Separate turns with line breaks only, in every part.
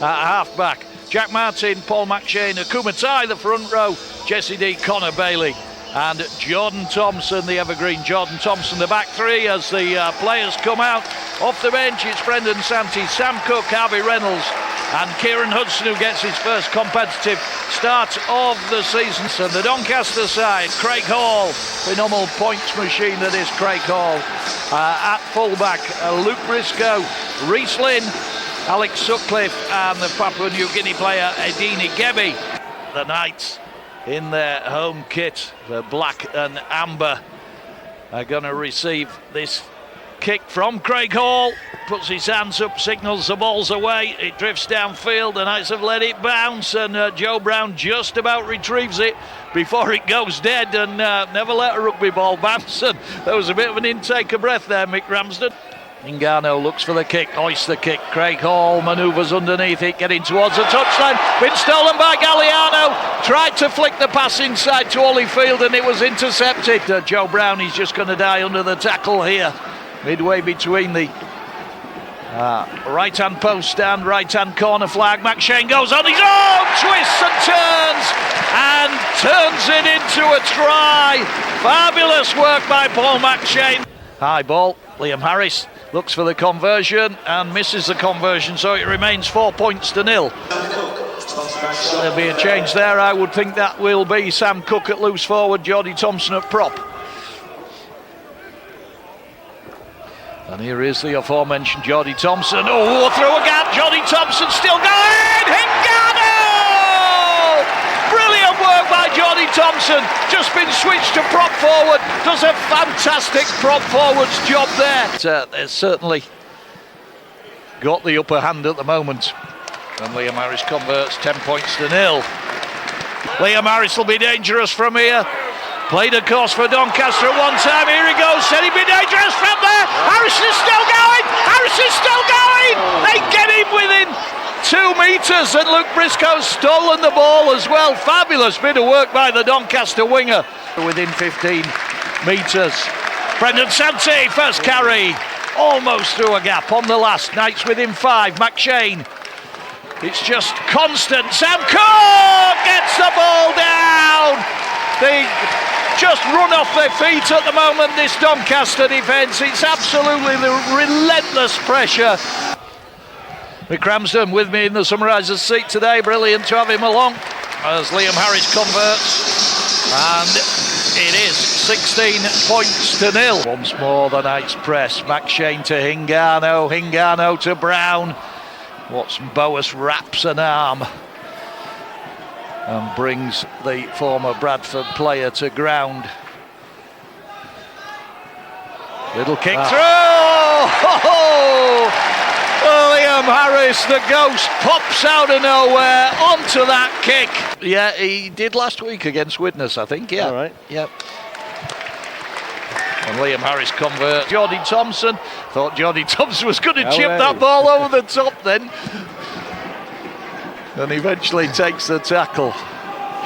at half-back. Jack Martin, Paul McShane, Akuma Tai, the front row, Jesse D, Connor Bailey, and Jordan Thompson, the evergreen Jordan Thompson, the back three as the players come out. Off the bench, it's Brendan Santee, Sam Cook, Harvey Reynolds, and Kieran Hudson, who gets his first competitive start of the season. So the Doncaster side, Craig Hall, phenomenal points machine that is Craig Hall. At fullback, Luke Briscoe, Reece Lynn, Alex Sutcliffe, and the Papua New Guinea player Edini Gebi. The Knights in their home kit, the black and amber, are going to receive this kick from Craig Hall. Puts his hands up, signals the ball's away, it drifts downfield. The Knights have let it bounce, and Joe Brown just about retrieves it before it goes dead, and never let a rugby ball bounce. And there was a bit of an intake of breath there, Mick Ramsden. Ingano looks for the kick, hoists the kick. Craig Hall manoeuvres underneath it, getting towards the touchline. Been stolen by Galliano. Tried to flick the pass inside to Holyfield, and it was intercepted. Joe Brown, he's just going to die under the tackle here, midway between the right-hand post and right-hand corner flag. McShane goes on his own, twists and turns it into a try. Fabulous work by Paul McShane. High ball, Liam Harris looks for the conversion and misses the conversion, so it remains 4 points to nil. There'll be a change there. I would think that will be Sam Cook at loose forward, Geordie Thompson at prop. And here is the aforementioned Geordie Thompson. Oh, through a gap, Geordie Thompson still going! Hingano! Brilliant work by Geordie Thompson. Just been switched to prop forward. Does a fantastic prop forwards job there. They've certainly got the upper hand at the moment. And Liam Harris converts, 10 points to nil. Liam Harris will be dangerous from here. Played across for Doncaster at one time. Here he goes. Said he'd be dangerous from there. Harris is still going. Harris is still going. They get him within 2 metres, and Luke Briscoe's stolen the ball as well. Fabulous bit of work by the Doncaster winger. Within 15 metres. Brendan Santee, first carry. Almost through a gap on the last. Knights within 5. McShane. It's just constant. Sam Cook gets the ball down. They just run off their feet at the moment, this Doncaster defence. It's absolutely the relentless pressure. Mick Ramsden with me in the summariser's seat today. Brilliant to have him along as Liam Harris converts. And it is 16 points to nil. Once more the Knights press. McShane to Hingano. Hingano to Brown. Watson Boas wraps an arm and brings the former Bradford player to ground. Little kick through! Liam Harris, the ghost, pops out of nowhere onto that kick. Yeah, he did last week against Widnes, I think. Yeah.
All right.
Yep. And Liam Harris converts. Geordie Thompson. Thought Geordie Thompson was going to chip that ball over the top then. And eventually takes the tackle.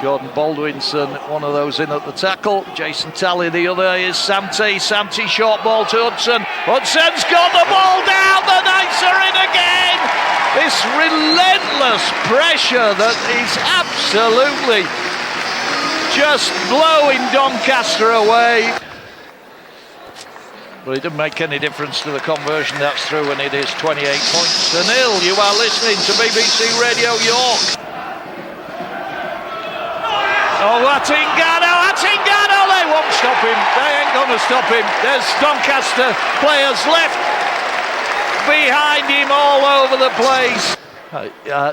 Jordan Baldwinson, one of those in at the tackle. Jason Talley, the other is Santee. Santee, short ball to Hudson. Hudson's got the ball down. The Knights are in again. This relentless pressure that is absolutely just blowing Doncaster away. But it didn't make any difference to the conversion. That's through, and it is 28 points to nil. You are listening to BBC Radio York. Oh, that's Ingano, they won't stop him. They ain't going to stop him. There's Doncaster players left behind him all over the place.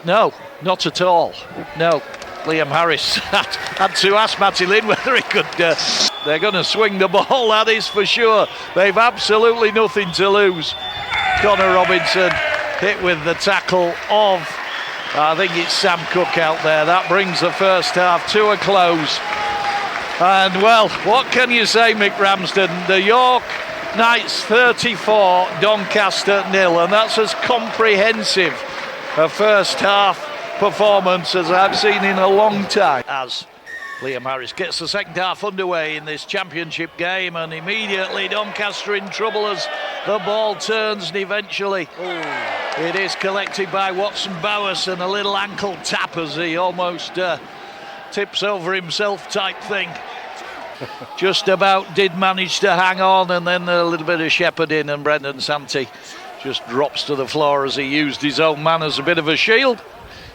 No, not at all. No, Liam Harris had to ask Matty Lynn whether he could. They're going to swing the ball, that is for sure. They've absolutely nothing to lose. Connor Robinson hit with the tackle of, I think it's Sam Cook out there. That brings the first half to a close. And well, what can you say, Mick Ramsden? The York Knights 34, Doncaster 0, and that's as comprehensive a first half performance as I've seen in a long time. As Liam Harris gets the second half underway in this championship game, and immediately Doncaster in trouble as The ball turns and eventually it is collected by Watson Bowers, and a little ankle tap as he almost tips over himself type thing. Just about did manage to hang on, and then a little bit of shepherding, and Brendan Santee just drops to the floor as he used his own man as a bit of a shield.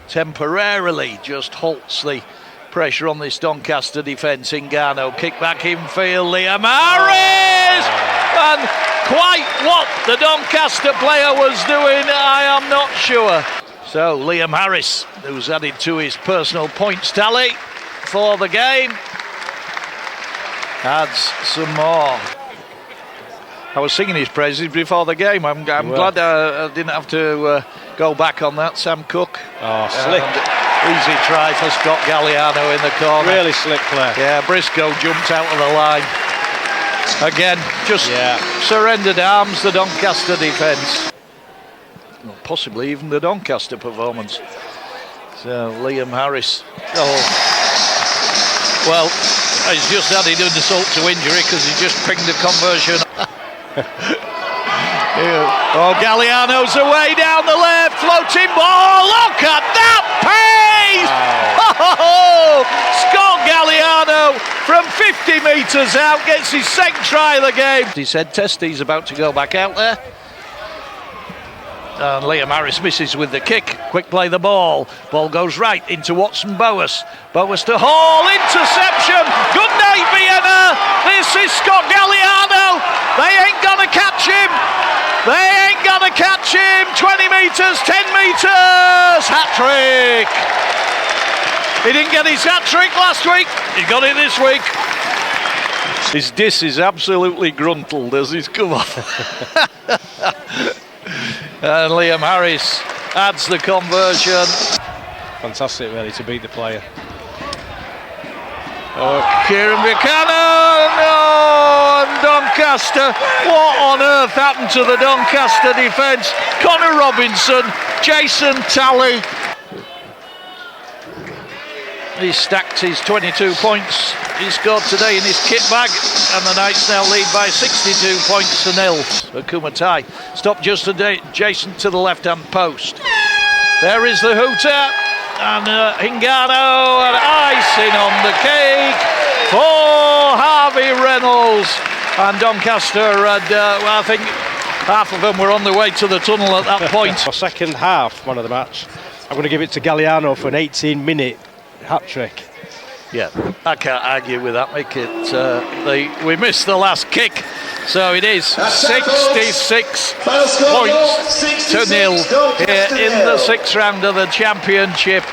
Temporarily just halts the pressure on this Doncaster defence. Galliano, kick back infield, Liam Harris! And quite what the Doncaster player was doing, I am not sure. So Liam Harris, who's added to his personal points tally for the game, adds some more. I was singing his praises before the game. I'm glad I didn't have to go back on that. Sam Cook.
Oh, slick.
Easy try for Scott Galliano in the corner.
Really slick play.
Yeah, Briscoe jumped out of the line. Again, just surrendered arms, the Doncaster defence. Well, possibly even the Doncaster performance. So, Liam Harris. Well, he's just added an insult to injury because he just pinged the conversion. Oh, Galliano's away down the left, floating ball. Look at that pace! Oh, Scott Galliano from 50 metres out gets his second try of the game. He said Testie's about to go back out there. And Liam Harris misses with the kick. Quick play the ball. Ball goes right into Watson Bowers. Bowers to Hall. Interception. Good night, Vienna. This is Scott Galliano. They ain't going to catch him. They ain't going to catch him. 20 metres, 10 metres. Hat-trick. He didn't get his hat-trick last week. He got it this week. His diss is absolutely gruntled as he's come off. And Liam Harris adds the conversion.
Fantastic, really, to beat the player.
Oh, Kieran Buchanan! Oh, and Doncaster. What on earth happened to the Doncaster defence? Connor Robinson, Jason Talley. He stacked his 22 points he scored today in his kit bag, and the Knights now lead by 62 points to 0. Akumatai stopped just adjacent to the left-hand post. There is the hooter, and Hingano, and icing on the cake for Harvey Reynolds. And Doncaster had, I think half of them were on the way to the tunnel at that point.
Second half, man of the match. I'm going to give it to Galliano for an 18-minute hat-trick.
Yeah, I can't argue with that, Mick. We missed the last kick, so it is 66 points to 0 here in the 6th round of the Championship.